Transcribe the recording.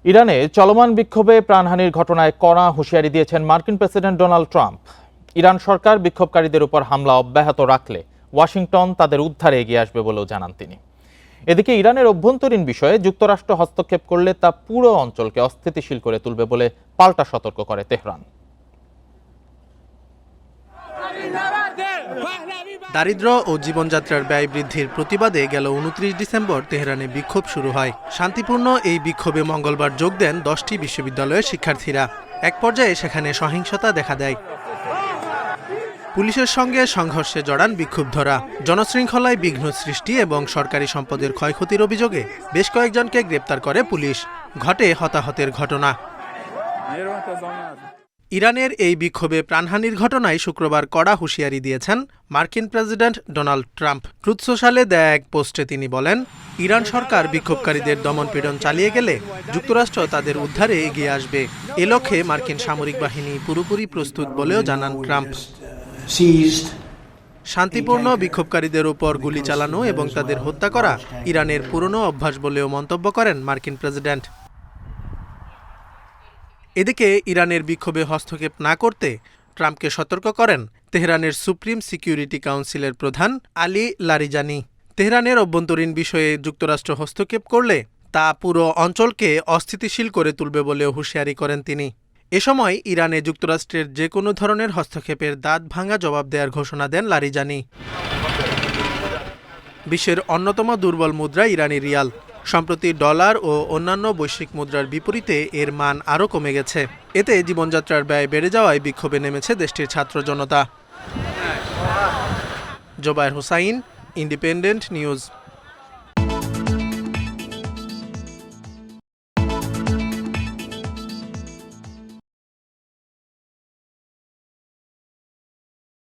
ইরানে চলমান বিক্ষোভে প্রাণহানির ঘটনায় কড়া হুঁশিয়ারি দিয়েছেন মার্কিন প্রেসিডেন্ট ডোনাল্ড ট্রাম্প। ইরান সরকার বিক্ষোভকারীদের উপর হামলা অব্যাহত রাখলে ওয়াশিংটন তাদের উদ্ধারে এগিয়ে আসবে বলেও জানান তিনি। এদিকে ইরানের অভ্যন্তরীণ বিষয়ে যুক্তরাষ্ট্র হস্তক্ষেপ করলে তা পুরো অঞ্চলকে অস্থিতিশীল করে তুলবে বলে পাল্টা সতর্ক করে তেহরান। দারিদ্র্য ও জীবনযাত্রার ব্যয় বৃদ্ধির প্রতিবাদে গেল ২৯ ডিসেম্বর তেহরানে বিক্ষোভ শুরু হয়। শান্তিপূর্ণ এই বিক্ষোভে মঙ্গলবার যোগ দেন ১০টি বিশ্ববিদ্যালয়ের শিক্ষার্থীরা। এক পর্যায়ে সেখানে সহিংসতা দেখা দেয়। পুলিশের সঙ্গে সংঘর্ষে জড়ান বিক্ষুব্ধরা। জনশৃঙ্খলায় বিঘ্ন সৃষ্টি এবং সরকারি সম্পদের ক্ষয়ক্ষতির অভিযোগে বেশ কয়েকজনকে গ্রেপ্তার করে পুলিশ। ঘটে হতাহতের ঘটনা। ইরানের এই বিক্ষোভে প্রাণহানির ঘটনায় শুক্রবার কড়া হুঁশিয়ারি দিয়েছেন মার্কিন প্রেসিডেন্ট ডোনাল্ড ট্রাম্প। ট্রুথ সোশ্যালে দেয়া এক পোস্টে তিনি বলেন, ইরান সরকার বিক্ষোভকারীদের দমনপীড়ন চালিয়ে গেলে যুক্তরাষ্ট্র তাদের উদ্ধারে এগিয়ে আসবে। এ লক্ষ্যে মার্কিন সামরিক বাহিনী পুরোপুরি প্রস্তুত বলেও জানান ট্রাম্প। শান্তিপূর্ণ বিক্ষোভকারীদের উপর গুলি চালানো এবং তাদের হত্যা করা ইরানের পুরনো অভ্যাস বলেও মন্তব্য করেন মার্কিন প্রেসিডেন্ট। এদিকে ইরানের বিক্ষোভে হস্তক্ষেপ না করতে ট্রাম্পকে সতর্ক করেন তেহরানের সুপ্রিম সিকিউরিটি কাউন্সিলের প্রধান আলী লারিজানি। তেহরানের অভ্যন্তরীণ বিষয়ে যুক্তরাষ্ট্র হস্তক্ষেপ করলে তা পুরো অঞ্চলকে অস্থিতিশীল করে তুলবে বলেও হুঁশিয়ারি করেন তিনি। এ সময় ইরানে যুক্তরাষ্ট্রের যে কোনো ধরনের হস্তক্ষেপের দাঁত ভাঙা জবাব দেওয়ার ঘোষণা দেন লারিজানি। বিশ্বের অন্যতম দুর্বল মুদ্রা ইরানি রিয়াল। সম্প্রতি ডলার ও অন্যান্য বৈশ্বিক মুদ্রার বিপরীতে এর মান আরও কমে গেছে। এতে জীবনযাত্রার ব্যয় বেড়ে যাওয়ায় বিক্ষোভে নেমেছে দেশটির ছাত্র জনতা। Zobayer Hossain, Independent news.